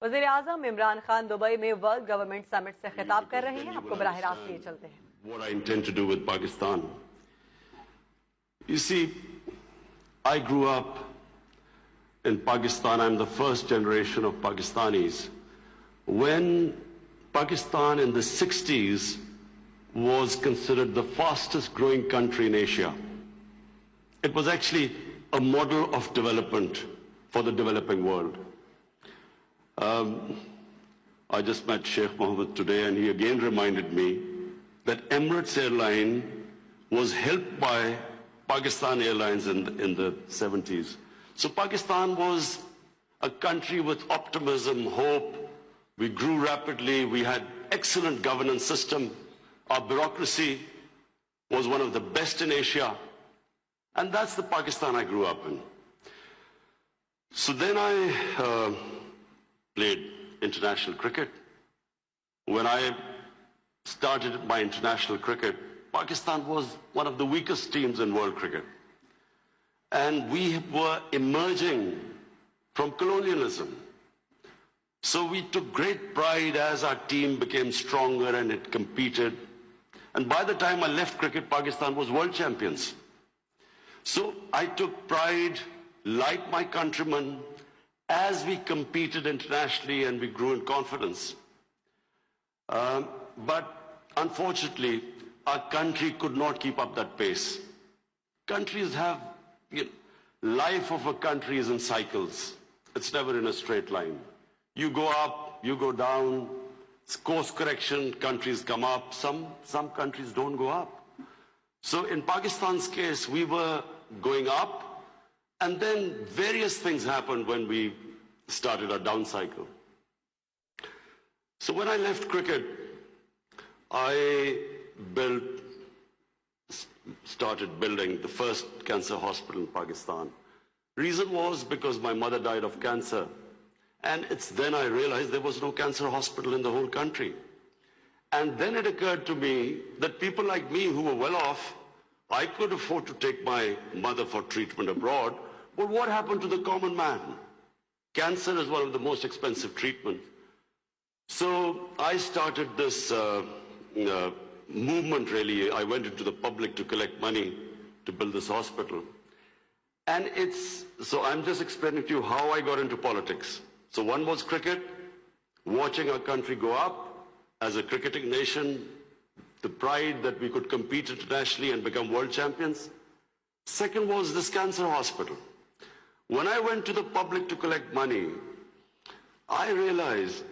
वज़ीर आज़म इमरान खान दुबई में world government summit से खिताब कर रहे हैं। आपको बराह रास्त लिए चलते हैं। What I intend to do with Pakistan. You see, I grew up in Pakistan. I'm the first generation of Pakistanis. When Pakistan in the 60s was considered the fastest growing country in Asia, it was actually a model of development for the developing world. I just met Sheikh Mohammed today, and he again reminded me that Emirates Airline was helped by Pakistan Airlines in the 70s. So Pakistan was a country with optimism, hope. We grew rapidly. We had excellent governance system. Our bureaucracy was one of the best in Asia. And that's the Pakistan I grew up in. So then I played international cricket. When I started my international cricket, Pakistan was one of the weakest teams in world cricket. And we were emerging from colonialism. So we took great pride as our team became stronger and it competed. And by the time I left cricket, Pakistan was world champions. So I took pride, like my countrymen, as we competed internationally and we grew in confidence. But unfortunately, our country could not keep up that pace. Countries have, life of a country is in cycles. It's never in a straight line. You go up, you go down, course correction, countries come up, some countries don't go up. So in Pakistan's case, we were going up, and then various things happened when we started our down cycle. So when I left cricket, I started building the first cancer hospital in Pakistan. Reason was because my mother died of cancer. And it's then I realized there was no cancer hospital in the whole country. And then it occurred to me that people like me who were well off, I could afford to take my mother for treatment abroad. But what happened to the common man? Cancer is one of the most expensive treatments. So I started this movement, really. I went into the public to collect money to build this hospital. And so I'm just explaining to you how I got into politics. So one was cricket, watching our country go up as a cricketing nation, the pride that we could compete internationally and become world champions. Second was this cancer hospital. When I went to the public to collect money, I realized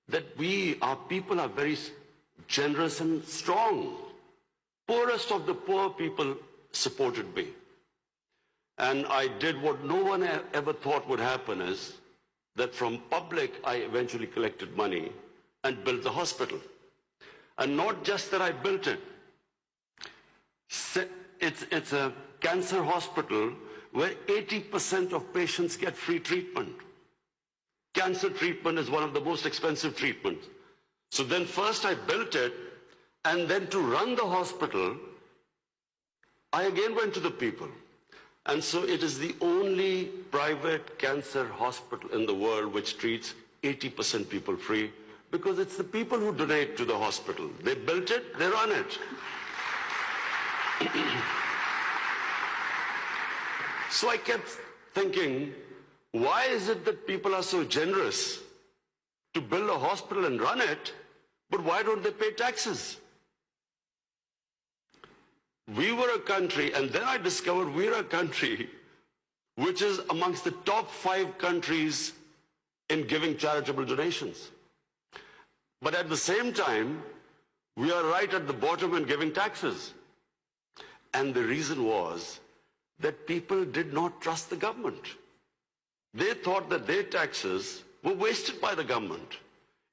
that our people are very generous and strong. Poorest of the poor people supported me. And I did what no one ever thought would happen, is that from public, I eventually collected money and built the hospital. And not just that I built it. It's a cancer hospital where 80% of patients get free treatment. Cancer treatment is one of the most expensive treatments. So then first I built it, and then to run the hospital, I again went to the people. And so it is the only private cancer hospital in the world which treats 80% people free, because it's the people who donate to the hospital. They built it, they run it. So I kept thinking, why is it that people are so generous to build a hospital and run it, but why don't they pay taxes? We were a country, and then I discovered we're a country which is amongst the top 5 countries in giving charitable donations. But at the same time, we are right at the bottom in giving taxes. And the reason was that people did not trust the government. They thought that their taxes were wasted by the government.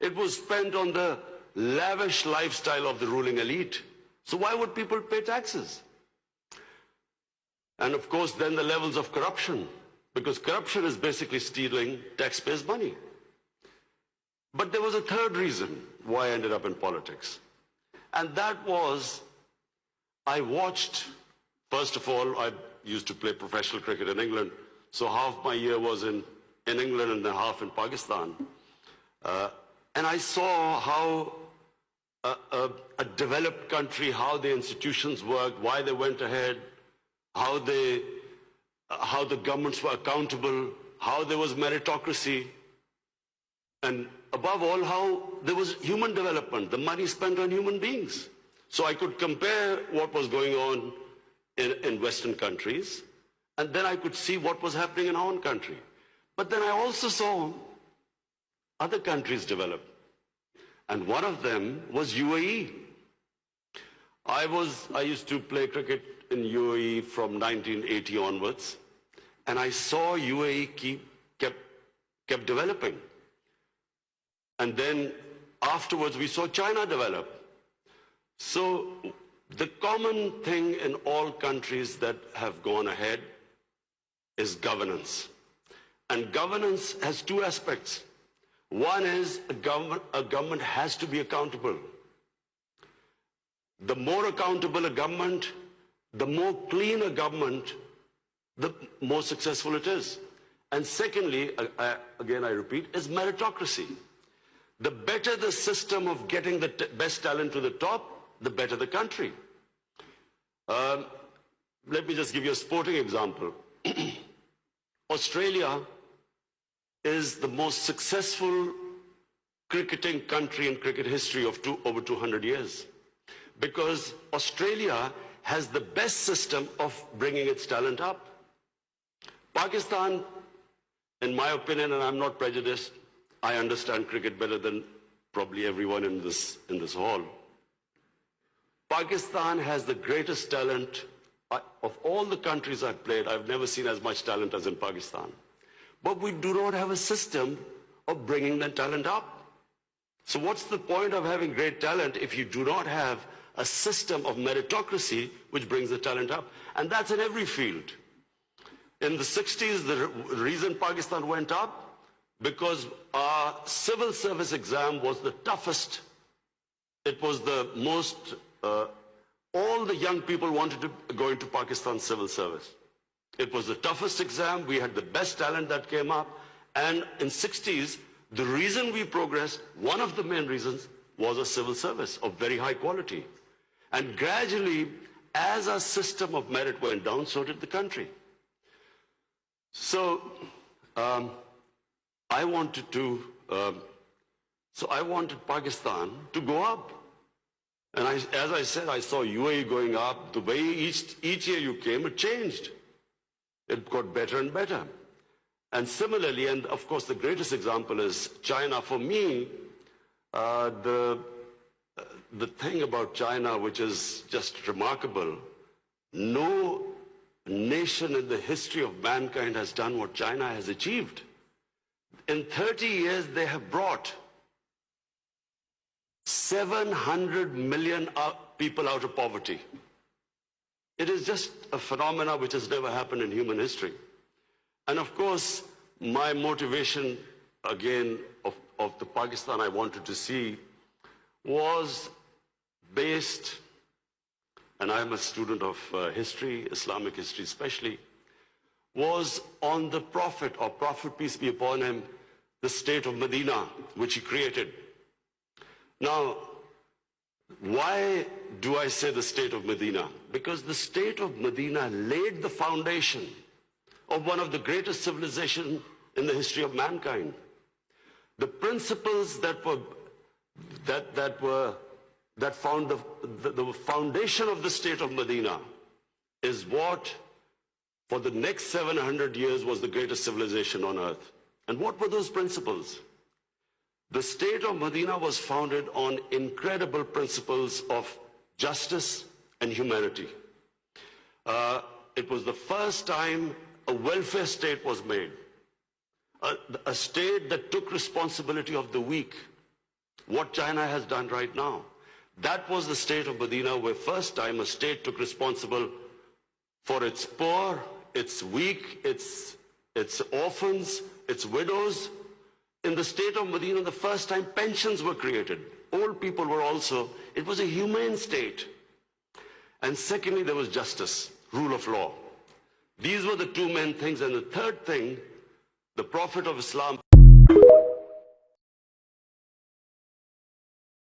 It was spent on the lavish lifestyle of the ruling elite. So why would people pay taxes? And of course, then the levels of corruption, because corruption is basically stealing taxpayers' money. But there was a third reason why I ended up in politics. And that was, I watched, first of all, I used to play professional cricket in England, so half my year was in in England and a half in Pakistan. And I saw how a developed country, how the institutions worked, why they went ahead, how the governments were accountable, how there was meritocracy, and above all, how there was human development, the money spent on human beings. So I could compare what was going on in Western countries, and then I could see what was happening in our own country. But then I also saw other countries develop. And one of them was UAE. I used to play cricket in UAE from 1980 onwards, and I saw UAE kept developing. And then afterwards we saw China develop. So the common thing in all countries that have gone ahead is governance. And governance has two aspects. One is a government has to be accountable. The more accountable a government, the more clean a government, the more successful it is. And secondly, again I repeat, is meritocracy. The better the system of getting the best talent to the top, the better the country. Let me just give you a sporting example. Australia is the most successful cricketing country in cricket history of over 200 years. Because Australia has the best system of bringing its talent up. Pakistan, in my opinion, and I'm not prejudiced, I understand cricket better than probably everyone in this hall. Pakistan has the greatest talent of all the countries I've played. I've never seen as much talent as in Pakistan. But we do not have a system of bringing that talent up. So what's the point of having great talent if you do not have a system of meritocracy which brings the talent up? And that's in every field. In the 60s, the reason Pakistan went up, because our civil service exam was the toughest. It was the most, all the young people wanted to go into Pakistan civil service. It was the toughest exam. We had the best talent that came up. And in 60s, the reason we progressed, one of the main reasons, was a civil service of very high quality. And gradually, as our system of merit went down, so did the country. So I wanted Pakistan to go up. And as I said, I saw UAE going up. The way each year you came, it changed. It got better and better. And similarly, and of course the greatest example is China. For me, the thing about China which is just remarkable, no nation in the history of mankind has done what China has achieved. In 30 years, they have brought 700 million people out of poverty. It is just a phenomena which has never happened in human history. And of course, my motivation, again, of the Pakistan I wanted to see was based, and I'm a student of history, Islamic history especially, was on the Prophet, or Prophet, peace be upon him, the state of Medina, which he created. Now, why do I say the state of Medina? Because the state of Medina laid the foundation of one of the greatest civilizations in the history of mankind. The principles that found the foundation of the state of Medina is what, for the next 700 years, was the greatest civilization on earth. And what were those principles? The state of Medina was founded on incredible principles of justice and humanity. It was the first time a welfare state was made, a state that took responsibility of the weak, what China has done right now. That was the state of Medina, where first time a state took responsible for its poor, its weak, its orphans, its widows. In the state of Medina, the first time pensions were created. Old people were also, it was a humane state. And secondly, there was justice, rule of law. These were the two main things. And the third thing, The Prophet of Islam